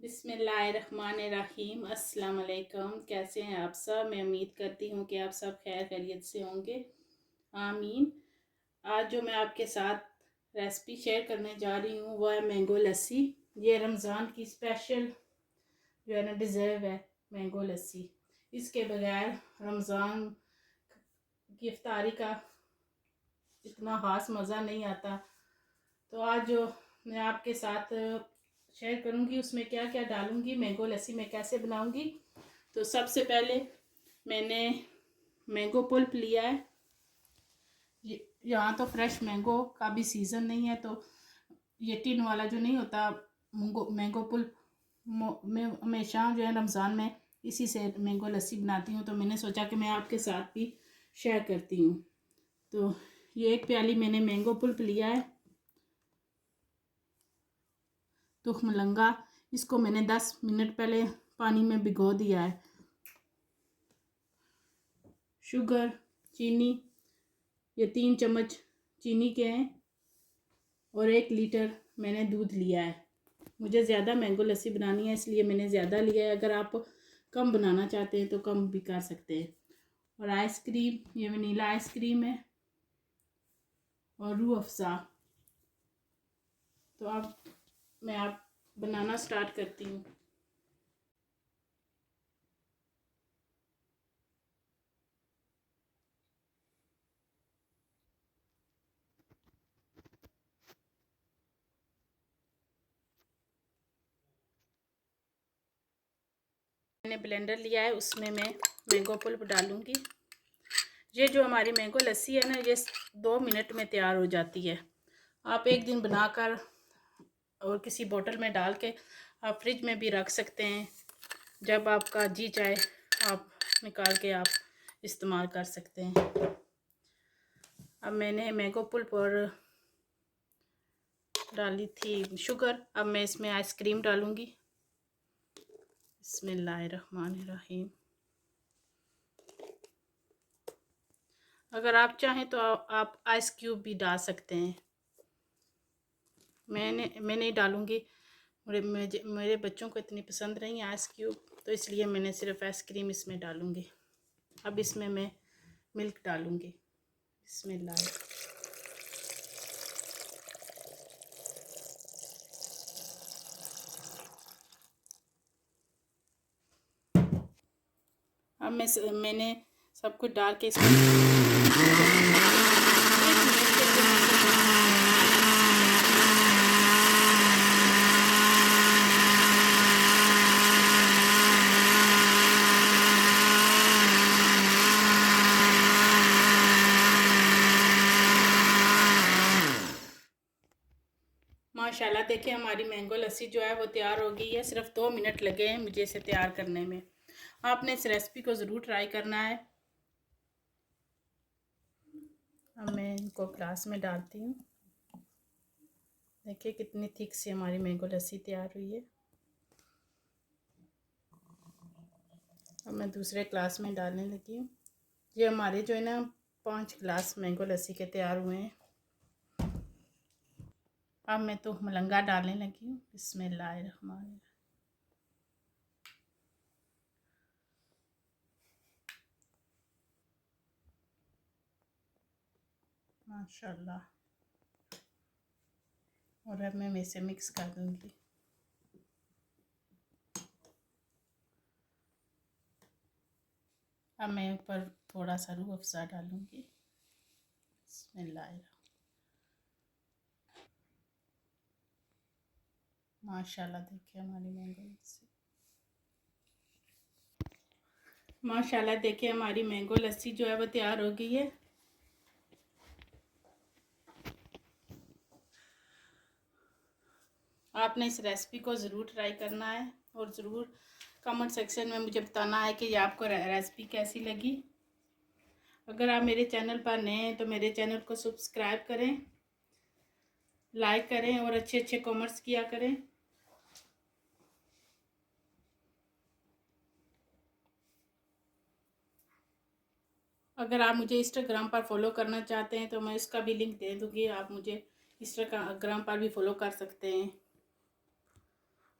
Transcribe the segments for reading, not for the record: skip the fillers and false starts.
बिस्मिल्लाहिर्रहमानिर्रहीम। अस्सलाम वालेकुम। कैसे हैं आप सब? मैं उम्मीद करती हूँ कि आप सब खैर खैरियत से होंगे। आमीन। आज जो मैं आपके साथ रेसिपी शेयर करने जा रही हूँ वो है मैंगो लस्सी। ये रमज़ान की स्पेशल जो है ना डिज़र्व है मैंगो लस्सी। इसके बगैर रमज़ान की इफ्तारी का इतना ख़ास मज़ा नहीं आता। तो आज जो मैं आपके साथ शेयर करूँगी उसमें क्या क्या डालूँगी, मैंगो लस्सी मैं कैसे बनाऊँगी। तो सबसे पहले मैंने मैंगो पल्प लिया है। यहाँ तो फ्रेश मैंगो का भी सीज़न नहीं है, तो ये टिन वाला जो नहीं होता मैंगो पल्प, मैं हमेशा जो है रमज़ान में इसी से मैंगो लस्सी बनाती हूँ, तो मैंने सोचा कि मैं आपके साथ भी शेयर करती हूँ। तो ये 1 प्याली मैंने मैंगो पल्प लिया है। तुख मलंगा, इसको मैंने 10 मिनट पहले पानी में भिगो दिया है। शुगर, चीनी, ये 3 चम्मच चीनी के हैं और 1 लीटर मैंने दूध लिया है। मुझे ज़्यादा मैंगो लस्सी बनानी है इसलिए मैंने ज़्यादा लिया है। अगर आप कम बनाना चाहते हैं तो कम भी कर सकते हैं। और आइसक्रीम, ये वनीला आइसक्रीम है और रूह अफ़ज़ा। तो अब मैं बनाना स्टार्ट करती हूँ। मैंने ब्लेंडर लिया है, उसमें मैं मैंगो पल्प डालूँगी। ये जो हमारी मैंगो लस्सी है ना, ये 2 मिनट में तैयार हो जाती है। आप एक दिन बनाकर और किसी बोतल में डाल के आप फ्रिज में भी रख सकते हैं। जब आपका जी चाहे आप निकाल के आप इस्तेमाल कर सकते हैं। अब मैंने मैंगो पल्प और डाली थी शुगर। अब मैं इसमें आइसक्रीम डालूँगी। बिस्मिल्लाहिर्रहमानिर्रहीम। अगर आप चाहें तो आप आइस क्यूब भी डाल सकते हैं। मैं नहीं डालूँगी, मेरे बच्चों को इतनी पसंद नहीं है आइस क्यूब, तो इसलिए मैंने सिर्फ आइसक्रीम इसमें डालूँगी। अब इसमें मैं मिल्क डालूँगी। बिस्मिल्लाह। अब मैंने सब कुछ डाल के माशाल्लाह देखिए हमारी मैंगो लस्सी जो है वो तैयार हो गई है। सिर्फ 2 मिनट लगे हैं मुझे इसे तैयार करने में। आपने इस रेसिपी को ज़रूर ट्राई करना है। अब मैं इनको ग्लास में डालती हूँ। देखिए कितनी थिक सी हमारी मैंगो लस्सी तैयार हुई है। अब मैं दूसरे ग्लास में डालने लगी हूँ। ये हमारे जो है ना 5 गिलास मैंगो लस्सी के तैयार हुए हैं। अब मैं तो मलंगा डालने लगी हूँ। बिस्मिल्लाहिर्रहमानिर्रहीम। माशाल्लाह। और अब मैं इसे मिक्स कर दूँगी। अब मैं ऊपर थोड़ा सा रूह अफ़ज़ा डालूँगी। बिस्मिल्लाह। माशाल्लाह देखिए हमारी मैंगो लस्सी। माशाल्लाह देखिए हमारी मैंगो लस्सी जो है वो तैयार हो गई है। आपने इस रेसिपी को ज़रूर ट्राई करना है और ज़रूर कमेंट सेक्शन में मुझे बताना है कि ये आपको रेसिपी कैसी लगी। अगर आप मेरे चैनल पर नए हैं तो मेरे चैनल को सब्सक्राइब करें, लाइक करें और अच्छे अच्छे कमेंट्स किया करें। अगर आप मुझे इंस्टाग्राम पर फॉलो करना चाहते हैं तो मैं इसका भी लिंक दे दूँगी, आप मुझे इंस्टाग्राम पर भी फॉलो कर सकते हैं।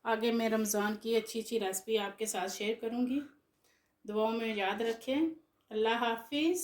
आगे मैं रमज़ान की अच्छी अच्छी रेसिपी आपके साथ शेयर करूँगी। दुआओं में याद रखें। अल्लाह हाफिज़।